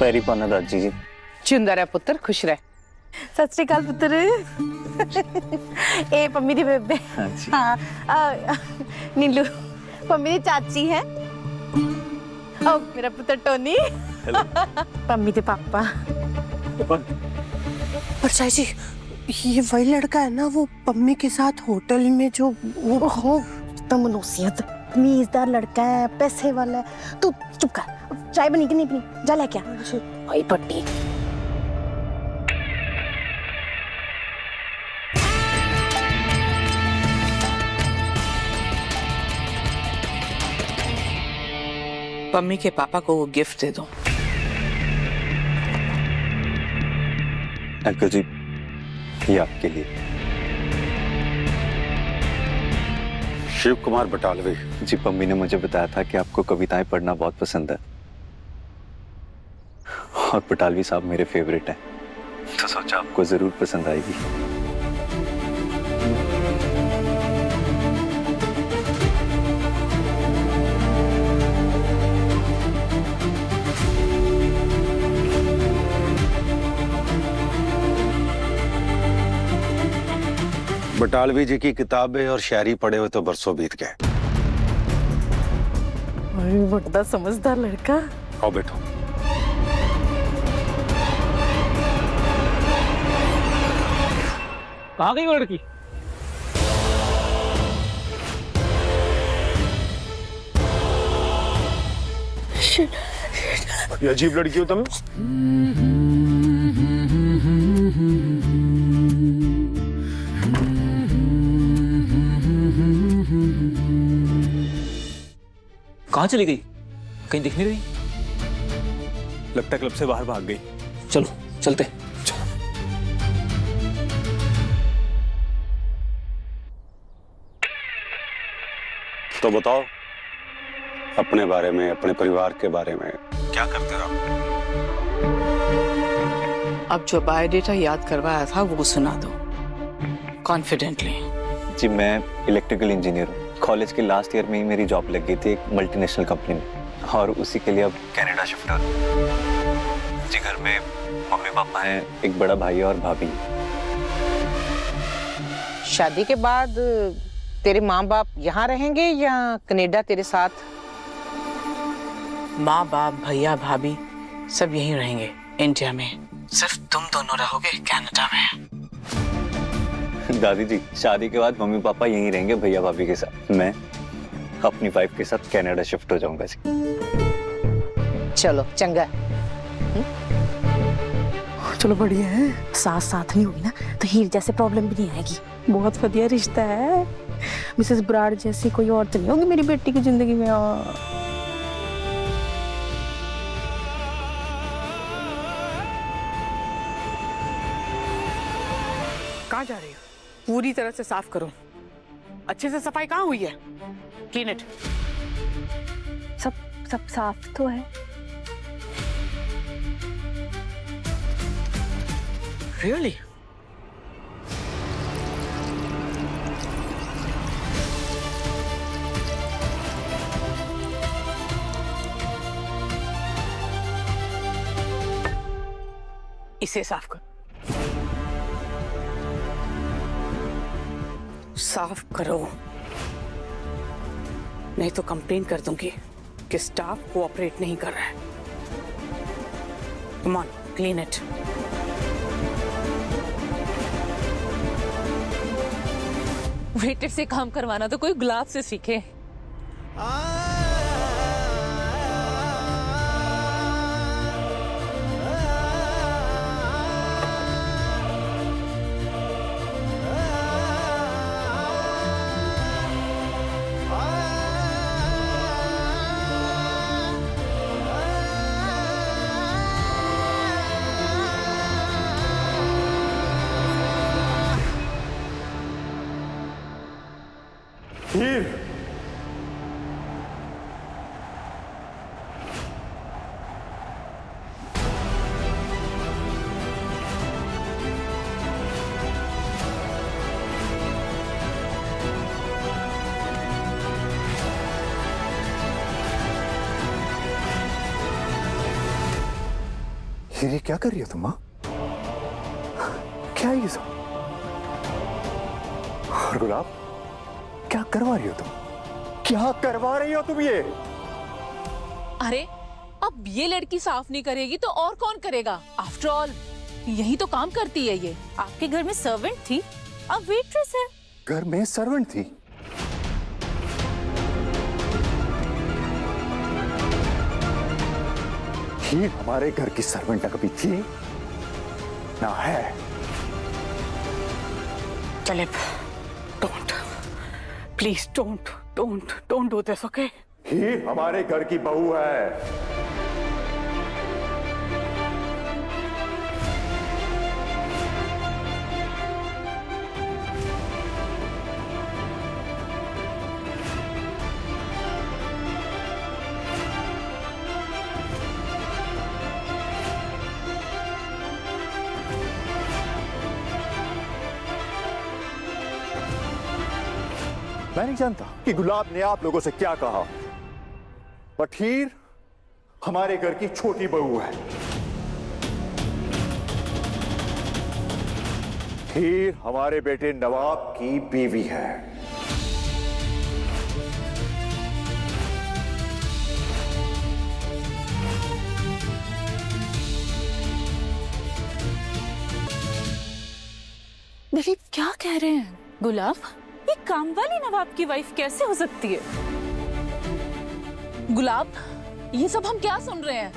पैरी पाना दादी जी। चुंदर है पुत्र, खुश रह। सत श्री अकाल पुत्र। ए पम्मी दी बेबे। हाँ जी। हाँ नीलू पम्मी दी चाची है। ओ मेरा पुत्र टोनी। पम्मी दे पापा। पर चाची जी, ये वही लड़का है ना वो पम्मी के साथ होटल में जो वो ओहो तो मनोसियत तमीजदार लड़का है, पैसे वाला है। तू चुप कर, चाय बनी कि नहीं बनी, जा लेके आ। ओए पट्टी। पम्मी के पापा को वो गिफ्ट दे दो। अंकल जी, ये आपके लिए। शिव कुमार बटालवी। जी, पम्मी ने मुझे बताया था कि आपको कविताएं पढ़ना बहुत पसंद है और बटालवी साहब मेरे फेवरेट हैं, तो सोचा आपको जरूर पसंद आएगी। बटालवी जी की किताबें और शायरी पढ़े हुए तो बरसों बीत गए। बड़ा समझदार लड़का। आओ बैठो। कहाँ गई वो लड़की? ये अजीब लड़की हो तुम। कहाँ चली गई? कहीं दिख नहीं रही। लगता क्लब से बाहर भाग गई। चलो चलते। तो बताओ अपने बारे में, अपने परिवार के बारे में क्या करते हो आप? अब जो बायोडेटा याद करवाया था वो सुना दो कॉन्फिडेंटली। जी, मैं इलेक्ट्रिकल इंजीनियर हूँ। कॉलेज के लास्ट ईयर में ही मेरी जॉब लग गई थी एक मल्टीनेशनल कंपनी में और उसी के लिए अब कनाडा शिफ्ट हो गया। जी, घर में मम्मी पापा हैं, एक बड़ा भाई और भाभी। शादी के बाद तेरे माँ बाप यहाँ रहेंगे या कनाडा तेरे साथ? माँ बाप, भैया भाभी सब यहीं रहेंगे इंडिया में, सिर्फ तुम दोनों रहोगे कनाडा में। दादी जी, शादी के बाद मम्मी पापा यहीं रहेंगे भैया भाभी के साथ, मैं अपनी वाइफ के साथ कनाडा शिफ्ट हो जाऊंगा जी। चलो चंगा। चलो बढ़िया है, साथ नहीं होगी ना तो हीर जैसे प्रॉब्लम भी नहीं आएगी। बहुत बढ़िया रिश्ता है। मिसेस ब्राड जैसी कोई और तो नहीं होगी मेरी बेटी की जिंदगी में। कहाँ जा रही हो? पूरी तरह से साफ करो। अच्छे से सफाई कहाँ हुई है? Clean it. सब साफ तो है। रियली? इसे साफ कर। साफ करो, नहीं तो कंप्लेन कर दूंगी कि स्टाफ कोऑपरेट नहीं कर रहा है। Come on, clean it. Waiter से काम करवाना तो कोई गुलाब से सीखे। हीर, ये क्या कर रही हो तुम माँ? क्या है ये सब? और गुलाब, क्या करवा रही हो तुम? क्या करवा रही हो तुम ये? अरे अब ये लड़की साफ नहीं करेगी तो और कौन करेगा? आफ्टर ऑल यही तो काम करती है ये। आपके घर में सर्वेंट थी, अब वेट्रेस है। घर में सर्वेंट थी? ही हमारे घर की सर्वेंट ना कभी थी ना है। Dilip, don't, please don't don't don't do this, okay? ही हमारे घर की बहू है। मैं नहीं जानता कि गुलाब ने आप लोगों से क्या कहा, बट हीर हमारे घर की छोटी बहू है। हीर हमारे बेटे नवाब की बीवी है। दिलीप क्या कह रहे हैं? गुलाब, ये काम वाली नवाब की वाइफ कैसे हो सकती है? गुलाब, ये सब हम क्या सुन रहे हैं?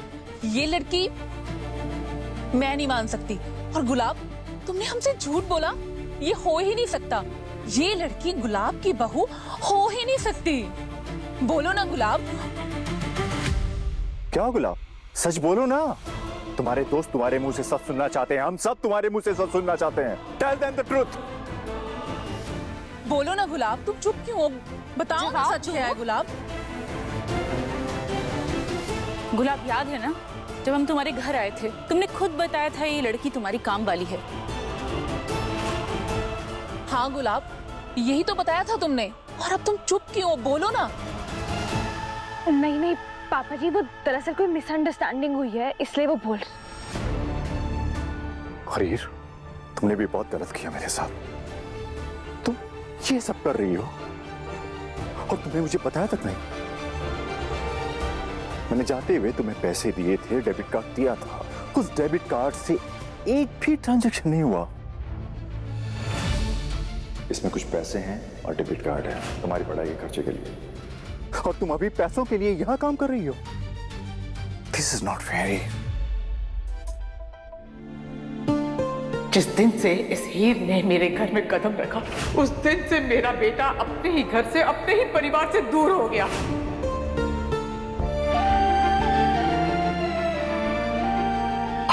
ये लड़की मैं नहीं मान सकती। और गुलाब, तुमने हमसे झूठ बोला, ये हो ही नहीं सकता। ये लड़की गुलाब की बहू हो ही नहीं सकती। बोलो ना गुलाब। क्या गुलाब, सच बोलो ना। तुम्हारे दोस्त तुम्हारे मुंह से सच सुनना चाहते हैं, हम सब तुम्हारे मुंह से सच सुनना चाहते हैं। Tell them the truth. बोलो ना गुलाब, तुम चुप क्यों हो? बताओ ना सच क्या है गुलाब। गुलाब, याद है ना जब हम तुम्हारे घर आए थे, तुमने खुद बताया था ये लड़की तुम्हारी काम वाली है। हाँ गुलाब, यही तो बताया था तुमने। और अब तुम चुप क्यों हो? बोलो ना। नहीं नहीं पापा जी, वो दरअसल कोई मिसअंडरस्टैंडिंग हुई है, इसलिए वो बोल। हरीर, तुमने भी बहुत गलत किया मेरे साथ। तुम ये सब कर रही हो और तुमने मुझे बताया तक नहीं। मैंने जाते हुए तुम्हें पैसे दिए थे, डेबिट कार्ड दिया था। उस डेबिट कार्ड से एक भी ट्रांजैक्शन नहीं हुआ। इसमें कुछ पैसे हैं और डेबिट कार्ड है तुम्हारी पढ़ाई के खर्चे के लिए, और तुम अभी पैसों के लिए यहां काम कर रही हो। This is not fair. जिस दिन से इस हीर ने मेरे घर में कदम रखा, उस दिन से मेरा बेटा अपने ही घर से, अपने ही परिवार से दूर हो गया।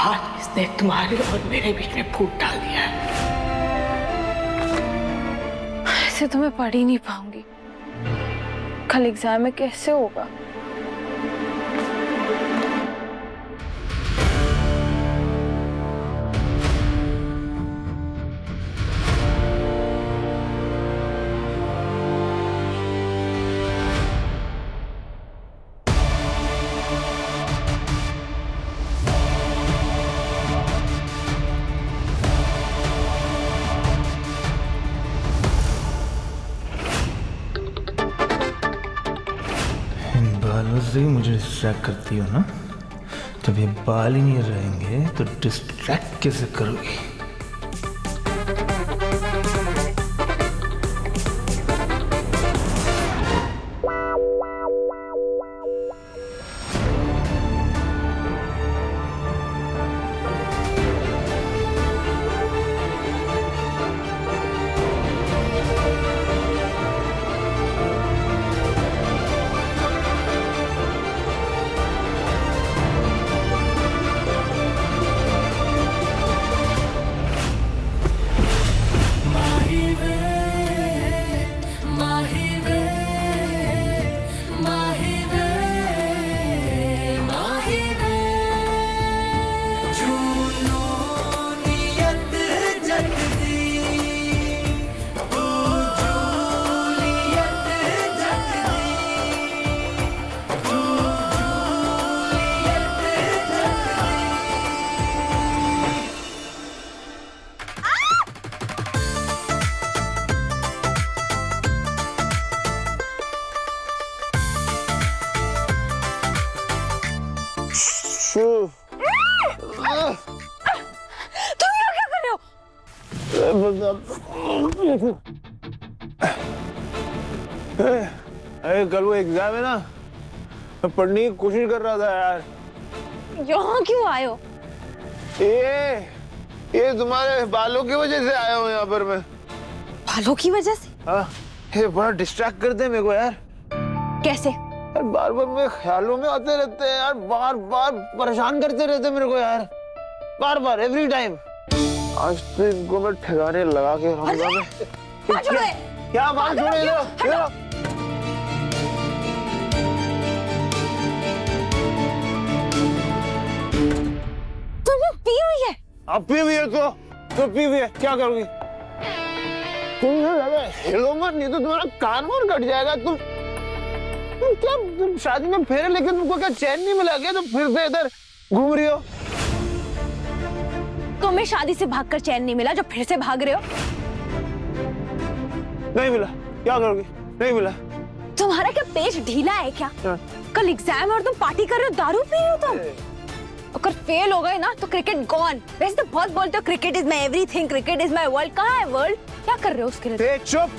आज इसने तुम्हारे और मेरे बीच में फूट डाल दिया है। ऐसे तो मैं पढ़ ही नहीं पाऊंगी, कल एग्जाम में कैसे होगा? बालों से ही मुझे डिस्ट्रैक्ट करती हो ना? जब ये बाल ही नहीं रहेंगे तो डिस्ट्रैक्ट कैसे करोगी? अरे कल वो एग्जाम है ना, मैं पढ़ने की कोशिश कर रहा था यार। यहाँ क्यों आए हो? ये तुम्हारे बालों की वजह से आया हूँ यहाँ पर मैं। बालों की वजह से? हाँ, ये बड़ा डिस्ट्रैक्ट करते हैं मेरे को यार। कैसे? यार बार बार मेरे ख्यालों में आते रहते हैं यार, बार बार परेशान करते रहते हैं मेरे को यार, बार बार एवरी टाइम। आज तो इनको मैं ठिकाने लगा के रहूंगा मैं। क्या बात छोड़े लो? तुमने पी हुई है? अब पी हुई है तो पी हुई है, क्या करोगी? तुम हिलो मत, नहीं तो तुम्हारा कान और कट जाएगा। तुम शादी में फेरे लेके तुमको क्या चैन नहीं मिला क्या? तुम फिर से इधर घूम रही हो। तुम्हें शादी से भागकर चैन नहीं मिला जो फिर से भाग रहे हो? नहीं मिला, क्या करोगी? नहीं मिला। तुम्हारा क्या पेट ढीला है क्या? कल एग्जाम है और तुम पार्टी कर रहे हो, दारू पी रहे हो तुम? अगर फेल हो गए ना तो क्रिकेट गॉन। वैसे तो बहुत बोलते हो cricket is my everything, cricket is my world. कहाँ है वर्ल्ड? क्या कर रहे हो उसके लिए? चुप।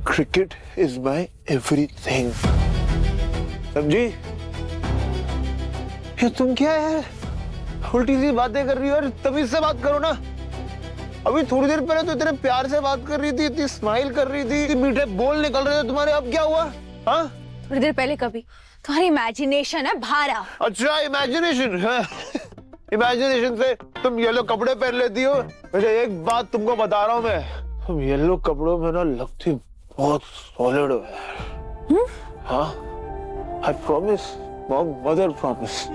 क्रिकेट इज माई एवरीथिंग, समझी? ये तुम क्या है उल्टी सी बातें कर रही हो? तमीज से बात करो ना। अभी थोड़ी देर पहले तो इतने प्यार से बात कर रही थी, इतनी स्माइल कर रही थी, इतने मीठे बोल निकल रहे थे तुम्हारे। अब क्या हुआ? हाँ, थोड़ी देर पहले कभी तुम्हारी इमेजिनेशन है भारा। अच्छा, इमेजिनेशन है। इमेजिनेशन से तुम येलो कपड़े पहन लेती हो। वैसे एक बात तुमको बता रहा हूँ मैं, तुम येलो कपड़ों में ना लगती बहुत सॉलिड हो। हाँ, I promise, mom, mother promise.